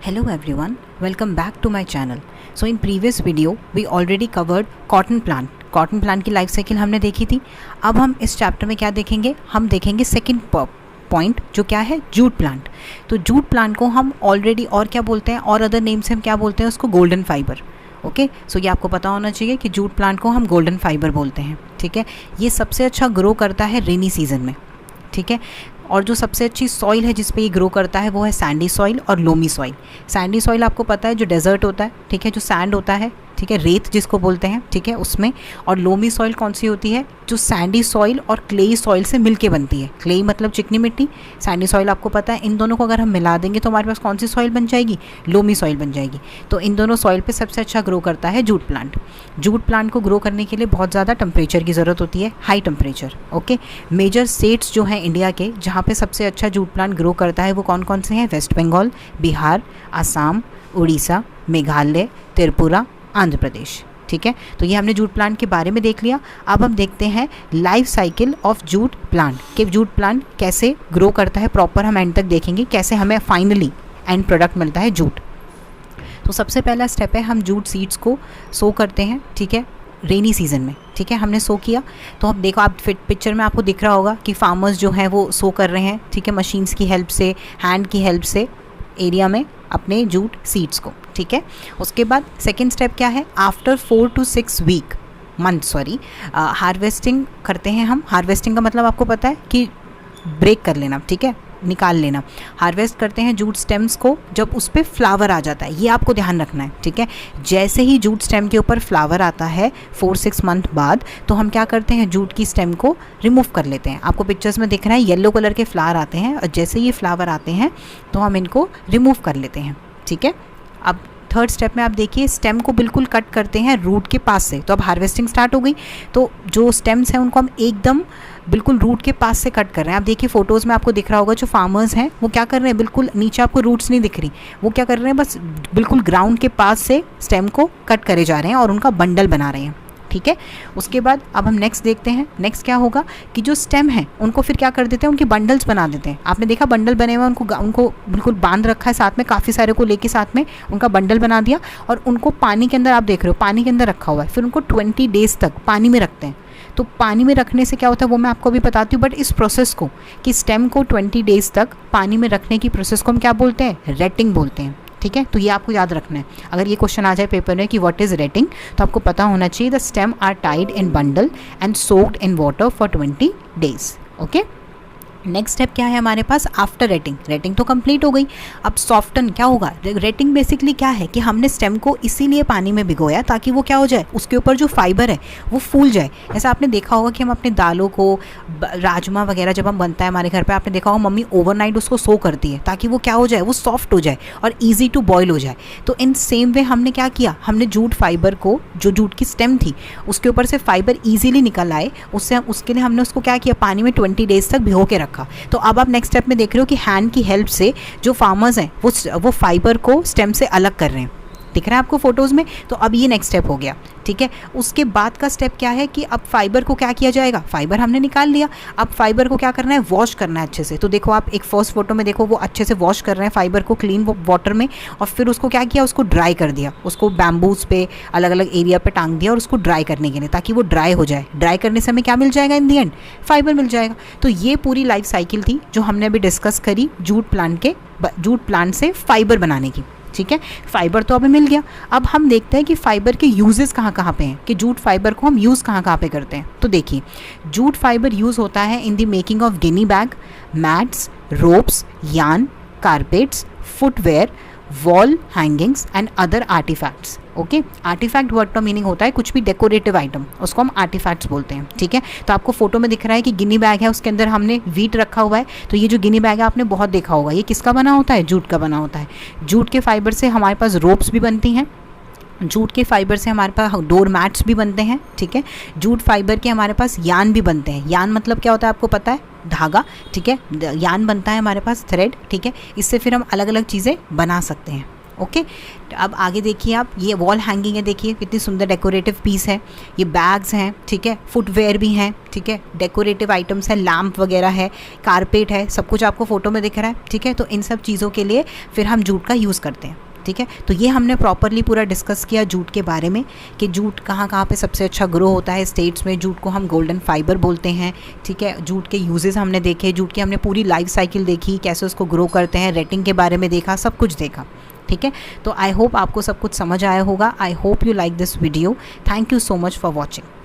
Hello everyone, welcome back to my channel. So in previous video we already covered cotton plant. Cotton plant की life cycle हमने देखी थी. अब हम इस चैप्टर में क्या देखेंगे, हम देखेंगे सेकंड पॉइंट जो क्या है, जूट प्लांट. तो जूट प्लांट को हम ऑलरेडी और क्या बोलते हैं, और अदर नेम से हम क्या बोलते हैं उसको, गोल्डन फाइबर. ओके, सो ये आपको पता होना चाहिए कि जूट प्लांट को हम गोल्डन फाइबर बोलते हैं. ठीक है, ये सबसे अच्छा ग्रो करता है रेनी सीजन में. ठीक है, और जो सबसे अच्छी सॉइल है जिस पे ये ग्रो करता है वो है सैंडी सॉइल और लोमी सॉइल. सैंडी सॉइल आपको पता है जो डेजर्ट होता है, ठीक है, जो सैंड होता है, ठीक है, रेत जिसको बोलते हैं, ठीक है, उसमें. और लोमी सॉइल कौन सी होती है, जो सैंडी सॉइल और क्लेई सॉइल से मिलके बनती है. क्लेई मतलब चिकनी मिट्टी, सैंडी सॉइल आपको पता है. इन दोनों को अगर हम मिला देंगे तो हमारे पास कौन सी सॉइल बन जाएगी, लोमी सॉइल बन जाएगी. तो इन दोनों सॉइल पे सबसे अच्छा ग्रो करता है जूट प्लांट. जूट प्लांट को ग्रो करने के लिए बहुत ज़्यादा टेम्परेचर की ज़रूरत होती है, high temperature. Okay, major states जो हैं इंडिया के जहाँ पे सबसे अच्छा जूट प्लांट ग्रो करता है वो कौन कौन से हैं, वेस्ट बंगाल, बिहार, असम, उड़ीसा, मेघालय, त्रिपुरा, आंध्र प्रदेश. ठीक है, तो ये हमने जूट प्लांट के बारे में देख लिया. अब हम देखते हैं life cycle of jute plant, कि जूट प्लांट कैसे ग्रो करता है. प्रॉपर हम एंड तक देखेंगे कैसे हमें फाइनली एंड प्रोडक्ट मिलता है जूट. तो सबसे पहला स्टेप है, हम जूट सीड्स को सो करते हैं. ठीक है, रेनी सीजन में. ठीक है, हमने सो किया तो अब देखो, आप पिक्चर में आपको दिख रहा होगा कि फार्मर्स जो हैं वो सो कर रहे हैं. ठीक है, मशीन्स की हेल्प से, हैंड की हेल्प से एरिया में अपने जूट सीड्स को. ठीक है, उसके बाद सेकेंड स्टेप क्या है, आफ्टर 4 to 6 मंथ हार्वेस्टिंग करते हैं हम. हार्वेस्टिंग का मतलब आपको पता है कि ब्रेक कर लेना, ठीक है, निकाल लेना. हार्वेस्ट करते हैं जूट स्टेम्स को जब उस पर फ्लावर आ जाता है, ये आपको ध्यान रखना है. ठीक है, जैसे ही जूट स्टेम के ऊपर फ्लावर आता है 4-6 मंथ बाद, तो हम क्या करते हैं, जूट की स्टेम को रिमूव कर लेते हैं. आपको पिक्चर्स में दिख रहा है येलो कलर के फ्लावर आते हैं, और जैसे ये फ्लावर आते हैं तो हम इनको रिमूव कर लेते हैं. ठीक है, अब थर्ड स्टेप में आप देखिए, स्टेम को बिल्कुल कट करते हैं रूट के पास से. तो अब हार्वेस्टिंग स्टार्ट हो गई, तो जो स्टेम्स हैं उनको हम एकदम बिल्कुल रूट के पास से कट कर रहे हैं. आप देखिए फ़ोटोज़ में आपको दिख रहा होगा जो फार्मर्स हैं वो क्या कर रहे हैं, बिल्कुल नीचे आपको रूट्स नहीं दिख रही, वो क्या कर रहे हैं, बस बिल्कुल ग्राउंड के पास से स्टेम को कट करे जा रहे हैं और उनका बंडल बना रहे हैं. ठीक है, उसके बाद अब हम नेक्स्ट देखते हैं. नेक्स्ट क्या होगा कि जो स्टेम है उनको फिर क्या कर देते हैं, उनके बंडल्स बना देते हैं. आपने देखा बंडल बने हुए, उनको बिल्कुल बांध रखा है साथ में, काफ़ी सारे को लेके साथ में उनका बंडल बना दिया, और उनको पानी के अंदर, आप देख रहे हो पानी के अंदर रखा हुआ है. फिर उनको 20 डेज़ तक पानी में रखते हैं. तो पानी में रखने से क्या होता है वो मैं आपको अभी बताती हूँ, बट इस प्रोसेस को, कि स्टेम को 20 डेज़ तक पानी में रखने की प्रोसेस को हम क्या बोलते हैं, रेटिंग बोलते हैं. ठीक है, तो ये आपको याद रखना है. अगर ये क्वेश्चन आ जाए पेपर में कि व्हाट इज़ रेटिंग, तो आपको पता होना चाहिए the stem are tied in bundle and soaked in water for 20 days. Okay, next step क्या है हमारे पास, आफ्टर रेटिंग. रेटिंग तो कंप्लीट हो गई. अब सॉफ्टन क्या होगा, रेटिंग बेसिकली क्या है कि हमने स्टेम को इसीलिए पानी में भिगोया ताकि वो क्या हो जाए, उसके ऊपर जो फाइबर है वो फूल जाए. ऐसा आपने देखा होगा कि हम अपने दालों को, राजमा वगैरह जब हम बनता है हमारे घर पे, आपने देखा होगा मम्मी ओवरनाइट उसको सो करती है ताकि वो क्या हो जाए, वो सॉफ्ट हो जाए और ईजी टू बॉयल हो जाए. तो इन सेम वे हमने क्या किया, हमने जूट फाइबर को, जो जूट की स्टेम थी उसके ऊपर से फाइबर ईजिली निकल आए, उसके लिए हमने उसको क्या किया, पानी में 20 डेज़ तक भिगो के रखा. तो अब आप नेक्स्ट स्टेप में देख रहे हो कि हैंड की हेल्प से जो फार्मर्स हैं वो फाइबर को स्टेम से अलग कर रहे हैं. दिख रहा है आपको फोटोज़ में. तो अब ये नेक्स्ट स्टेप हो गया. ठीक है, उसके बाद का स्टेप क्या है कि अब फाइबर को क्या किया जाएगा, फाइबर हमने निकाल लिया, अब फाइबर को क्या करना है, वॉश करना है अच्छे से. तो देखो आप एक फर्स्ट फोटो में देखो, वो अच्छे से वॉश कर रहे हैं फाइबर को क्लीन वाटर में, और फिर उसको क्या किया, उसको ड्राई कर दिया, उसको बैम्बूज पे अलग अलग एरिया पे टांग दिया और उसको ड्राई करने के लिए, ताकि वो ड्राई हो जाए. ड्राई करने से हमें क्या मिल जाएगा, इन दी एंड फाइबर मिल जाएगा. तो ये पूरी लाइफ साइकिल थी जो हमने अभी डिस्कस करी जूट प्लांट से फाइबर बनाने की. ठीक है, फाइबर तो अभी मिल गया. अब हम देखते हैं कि फाइबर के यूजेस कहाँ कहाँ पे हैं, कि जूट फाइबर को हम यूज़ कहाँ कहाँ पे करते हैं. तो देखिए, जूट फाइबर यूज़ होता है in the making of gunny bag, mats, ropes, yarn, carpets, footwear, wall hangings and other artefacts. Okay, artefact word का मीनिंग होता है कुछ भी डेकोरेटिव आइटम, उसको हम आर्टिफैक्ट्स बोलते हैं. ठीक है, तो आपको फोटो में दिख रहा है कि गिनी बैग है, उसके अंदर हमने वीट रखा हुआ है. तो ये जो गिनी बैग है आपने बहुत देखा होगा, ये किसका बना होता है, जूट का बना होता है. जूट के फाइबर से हमारे पास रोप्स भी बनती हैं, जूट के फाइबर से हमारे पास डोर मैट्स भी बनते हैं. ठीक है, जूट फाइबर के हमारे पास यान भी बनते हैं. यान मतलब क्या होता है आपको पता है, धागा. ठीक है, यान बनता है हमारे पास, थ्रेड. ठीक है, इससे फिर हम अलग अलग चीज़ें बना सकते हैं. ओके। अब आगे देखिए आप, ये वॉल हैंगिंग है, देखिए कितनी सुंदर डेकोरेटिव पीस है। ये बैग्स हैं, ठीक है, फुटवेयर भी हैं, ठीक है, डेकोरेटिव आइटम्स हैं, लैम्प वगैरह है, कारपेट है, सब कुछ आपको फोटो में दिख रहा है, ठीक है। तो इन सब चीज़ों के लिए फिर हम जूट का यूज़ करते हैं, ठीक है। तो ये हमने प्रॉपरली पूरा डिस्कस किया जूट के बारे में कि जूट कहाँ कहाँ पे सबसे अच्छा ग्रो होता है स्टेट्स में। जूट को हम गोल्डन फाइबर बोलते हैं, ठीक है। जूट के यूजेस हमने देखे, जूट की हमने पूरी लाइफ साइकिल देखी, कैसे उसको ग्रो करते हैं, रेटिंग के बारे में देखा, सब कुछ देखा, ठीक है। तो आई होप आपको सब कुछ समझ आया होगा। I hope you like this video. Thank you so much for watching.